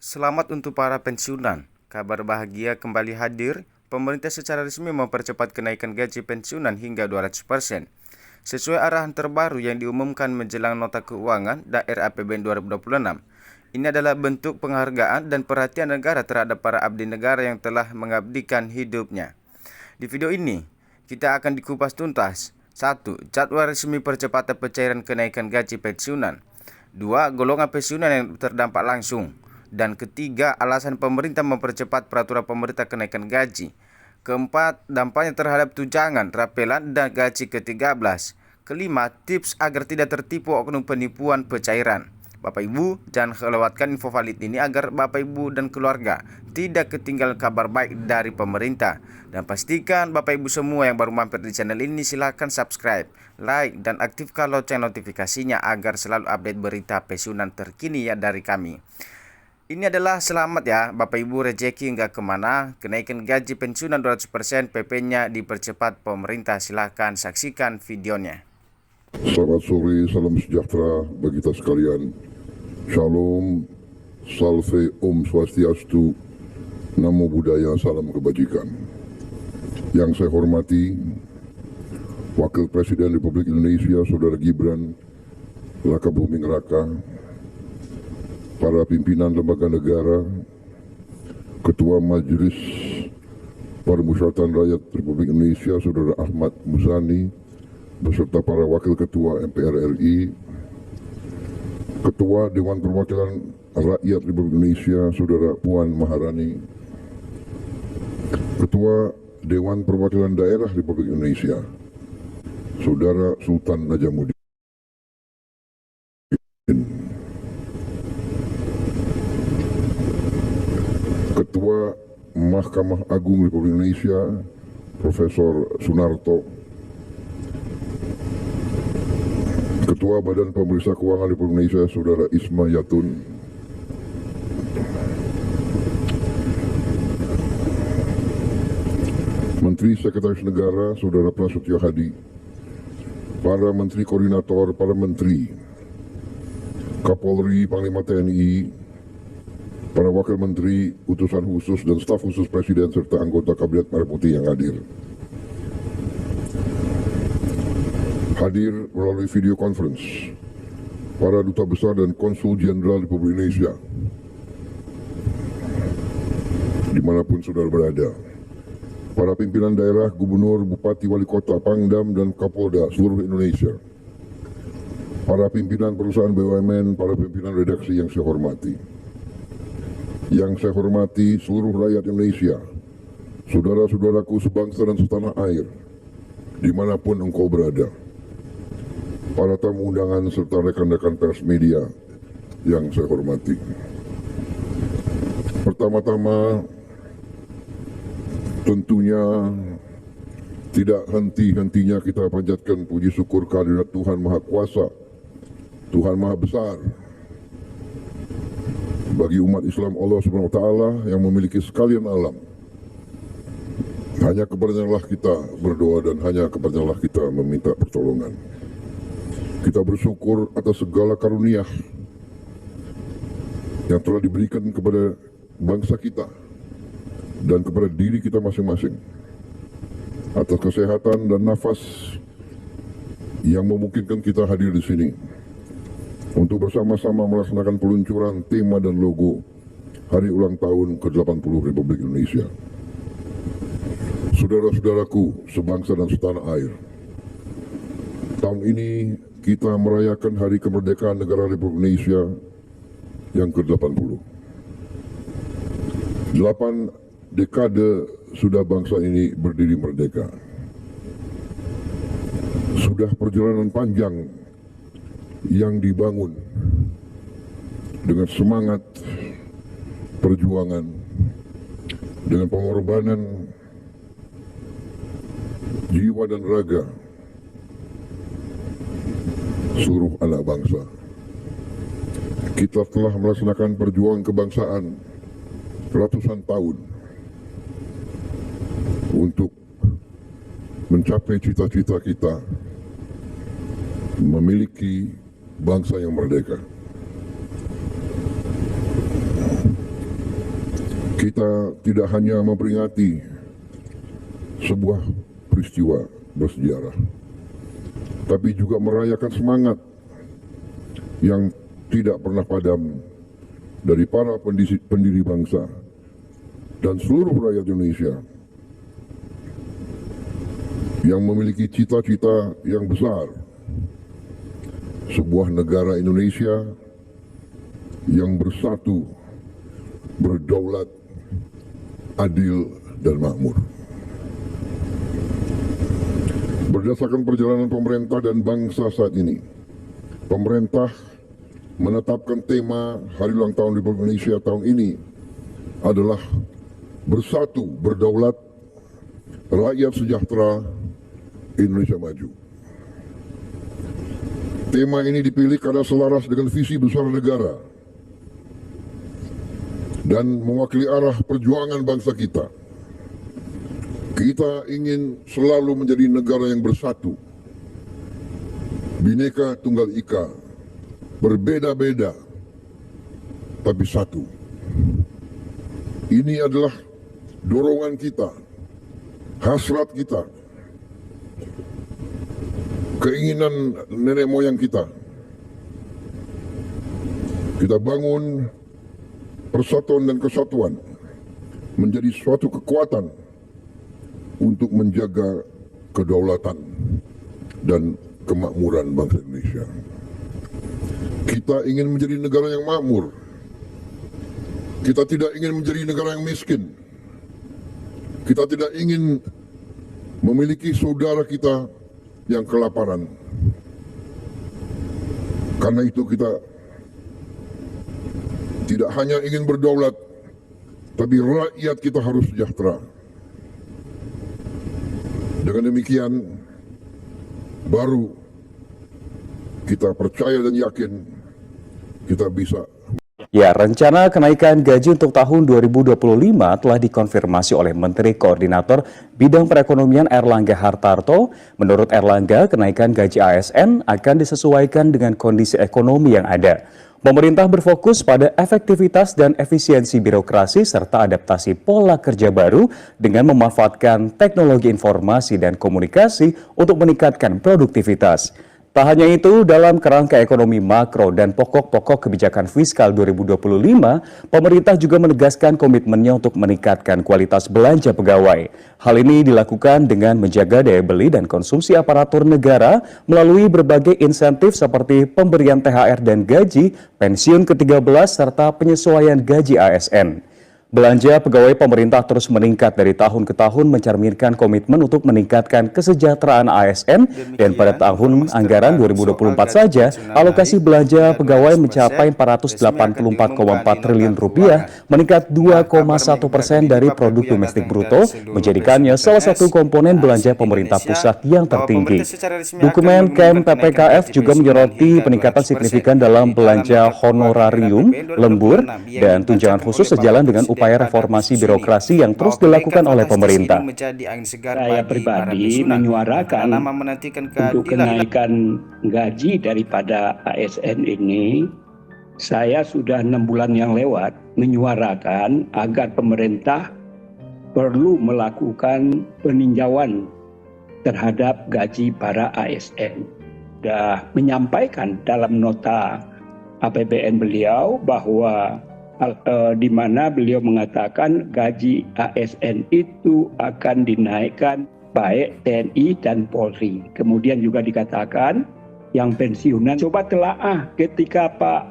Selamat untuk para pensiunan. Kabar bahagia kembali hadir. Pemerintah secara resmi mempercepat kenaikan gaji pensiunan hingga 200%. Sesuai arahan terbaru yang diumumkan menjelang nota keuangan daerah APBN 2026. Ini adalah bentuk penghargaan dan perhatian negara terhadap para abdi negara yang telah mengabdikan hidupnya. Di video ini, kita akan dikupas tuntas. 1. Jadwal resmi percepatan pencairan kenaikan gaji pensiunan. 2. Golongan pensiunan yang terdampak langsung. Dan ketiga, alasan pemerintah mempercepat peraturan pemerintah kenaikan gaji. Keempat, dampaknya terhadap tunjangan, rapelan, dan gaji ke-13. Kelima, tips agar tidak tertipu oknum penipuan pencairan. Bapak Ibu, jangan kelewatkan info valid ini agar Bapak Ibu dan keluarga tidak ketinggalan kabar baik dari pemerintah. Dan pastikan Bapak Ibu semua yang baru mampir di channel ini silahkan subscribe, like, dan aktifkan lonceng notifikasinya agar selalu update berita pensiunan terkini ya dari kami. Ini adalah selamat ya Bapak Ibu, rezeki nggak kemana. Kenaikan gaji pensiunan 200%, PP-nya dipercepat pemerintah. Silahkan saksikan videonya. Selamat sore, salam sejahtera bagi kita sekalian. Shalom, salve, om swastiastu, namo buddhaya, salam kebajikan. Yang saya hormati Wakil Presiden Republik Indonesia Saudara Gibran Rakabuming Raka, para pimpinan lembaga negara, Ketua Majelis Permusyawaratan Rakyat Republik Indonesia Saudara Ahmad Muzani, beserta para Wakil Ketua MPR RI, Ketua Dewan Perwakilan Rakyat Republik Indonesia Saudara Puan Maharani, Ketua Dewan Perwakilan Daerah Republik Indonesia Saudara Sultan Najamuddin, Ketua Mahkamah Agung Republik Indonesia Profesor Sunarto, Ketua Badan Pemeriksa Keuangan Republik Indonesia Saudara Isma Yatun, Menteri Sekretaris Negara Saudara Prasetyo Hadi, para Menteri Koordinator, para Menteri, Kapolri, Panglima TNI, para Wakil Menteri, utusan khusus dan staf khusus Presiden serta anggota Kabinet Merah Putih yang hadir. Hadir melalui video conference para Duta Besar dan Konsul Jenderal Republik Indonesia dimanapun saudara berada, para pimpinan daerah, gubernur, bupati, wali kota, pangdam, dan kapolda seluruh Indonesia, para pimpinan perusahaan BUMN, para pimpinan redaksi yang saya hormati. Yang saya hormati seluruh rakyat Indonesia, saudara-saudaraku sebangsa dan setanah air, dimanapun engkau berada, para tamu undangan serta rekan-rekan pers media yang saya hormati. Pertama-tama, tentunya tidak henti-hentinya kita panjatkan puji syukur kehadirat Tuhan Maha Kuasa, Tuhan Maha Besar, bagi umat Islam Allah Subhanahu wa Ta'ala yang memiliki sekalian alam. Hanya kepadanya lah kita berdoa dan hanya kepadanya lah kita meminta pertolongan. Kita bersyukur atas segala karunia yang telah diberikan kepada bangsa kita dan kepada diri kita masing-masing, atas kesehatan dan nafas yang memungkinkan kita hadir di sini untuk bersama-sama melaksanakan peluncuran tema dan logo Hari Ulang Tahun ke-80 Republik Indonesia. Saudara-saudaraku sebangsa dan setanah air, tahun ini kita merayakan Hari Kemerdekaan Negara Republik Indonesia yang ke-80. 8 dekade sudah bangsa ini berdiri merdeka. Sudah perjalanan panjang yang dibangun dengan semangat perjuangan, dengan pengorbanan jiwa dan raga seluruh anak bangsa. Kita telah melaksanakan perjuangan kebangsaan ratusan tahun untuk mencapai cita-cita kita memiliki bangsa yang merdeka. kita tidak hanya memperingati sebuah peristiwa bersejarah, tapi juga merayakan semangat yang tidak pernah padam dari para pendiri bangsa dan seluruh rakyat Indonesia yang memiliki cita-cita yang besar, sebuah negara Indonesia yang bersatu, berdaulat, adil, dan makmur. Berdasarkan perjalanan pemerintah dan bangsa saat ini, pemerintah menetapkan tema Hari Ulang Tahun Republik Indonesia tahun ini adalah bersatu, berdaulat, rakyat sejahtera, Indonesia maju. Tema ini dipilih karena selaras dengan visi besar negara dan mewakili arah perjuangan bangsa kita. Kita ingin selalu menjadi negara yang bersatu, Bhinneka Tunggal Ika, berbeda-beda tapi satu. Ini adalah dorongan kita, hasrat kita, keinginan nenek moyang kita. Kita bangun persatuan dan kesatuan menjadi suatu kekuatan untuk menjaga kedaulatan dan kemakmuran bangsa Indonesia. Kita ingin menjadi negara yang makmur. Kita tidak ingin menjadi negara yang miskin. Kita tidak ingin memiliki saudara kita yang kelaparan. Karena itu kita tidak hanya ingin berdaulat, tapi rakyat kita harus sejahtera. Dengan demikian, baru kita percaya dan yakin kita bisa. Ya, rencana kenaikan gaji untuk tahun 2025 telah dikonfirmasi oleh Menteri Koordinator Bidang Perekonomian Erlangga Hartarto. Menurut Erlangga, kenaikan gaji ASN akan disesuaikan dengan kondisi ekonomi yang ada. Pemerintah berfokus pada efektivitas dan efisiensi birokrasi serta adaptasi pola kerja baru dengan memanfaatkan teknologi informasi dan komunikasi untuk meningkatkan produktivitas. Tak hanya itu, dalam kerangka ekonomi makro dan pokok-pokok kebijakan fiskal 2025, pemerintah juga menegaskan komitmennya untuk meningkatkan kualitas belanja pegawai. Hal ini dilakukan dengan menjaga daya beli dan konsumsi aparatur negara melalui berbagai insentif seperti pemberian THR dan gaji, pensiun ke-13, serta penyesuaian gaji ASN. Belanja pegawai pemerintah terus meningkat dari tahun ke tahun mencerminkan komitmen untuk meningkatkan kesejahteraan ASN dan pada tahun anggaran 2024 saja alokasi belanja pegawai mencapai 484,4 triliun rupiah, meningkat 2,1% dari produk domestik bruto, menjadikannya salah satu komponen belanja pemerintah pusat yang tertinggi. Dokumen KEM PPKF juga menyoroti peningkatan signifikan dalam belanja honorarium, lembur, dan tunjangan khusus sejalan dengan upaya reformasi birokrasi yang terus dilakukan oleh pemerintah. Saya pribadi menyuarakan untuk kenaikan gaji daripada ASN ini. Saya sudah 6 bulan yang lewat menyuarakan agar pemerintah perlu melakukan peninjauan terhadap gaji para ASN. Sudah menyampaikan dalam nota APBN beliau bahwa di mana beliau mengatakan gaji ASN itu akan dinaikkan baik TNI dan Polri. Kemudian juga dikatakan yang pensiunan, coba telaah ketika Pak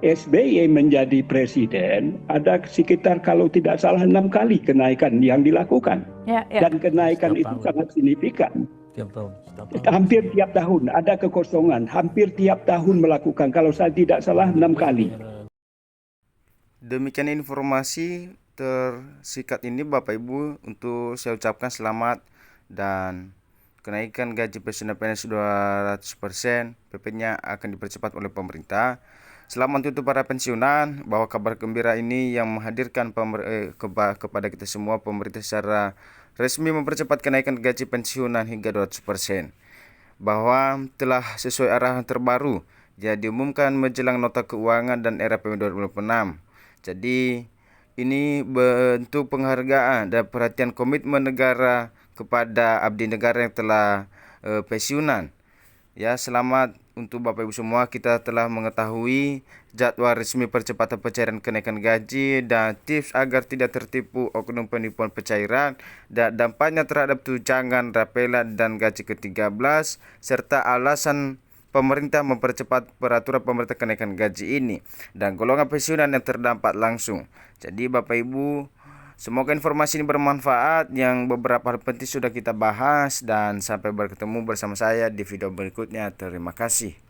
SBY menjadi presiden, ada sekitar kalau tidak salah 6 kali kenaikan yang dilakukan. Dan kenaikan itu sangat signifikan. Hampir tiap tahun ada kekosongan, hampir tiap tahun melakukan, kalau saya tidak salah 6 kali. Demikian informasi tersikat ini Bapak Ibu, untuk saya ucapkan selamat dan kenaikan gaji pensiunan PNS 200%, PP-nya akan dipercepat oleh pemerintah. Selamat untuk para pensiunan, bahwa kabar gembira ini yang menghadirkan kepada kita semua, pemerintah secara resmi mempercepat kenaikan gaji pensiunan hingga 200%, bahwa telah sesuai arahan terbaru yang diumumkan menjelang nota keuangan dan RAPBN 2026. Jadi ini bentuk penghargaan dan perhatian komitmen negara kepada abdi negara yang telah pensiunan. Ya, selamat untuk Bapak Ibu semua. Kita telah mengetahui jadwal resmi percepatan pencairan kenaikan gaji dan tips agar tidak tertipu oknum penipuan pencairan dan dampaknya terhadap tunjangan, rapelan dan gaji ke-13 serta alasan pemerintah mempercepat peraturan pemerintah kenaikan gaji ini dan golongan pensiunan yang terdampak langsung. Jadi Bapak Ibu, semoga informasi ini bermanfaat. Yang beberapa hal penting sudah kita bahas dan sampai bertemu bersama saya di video berikutnya. Terima kasih.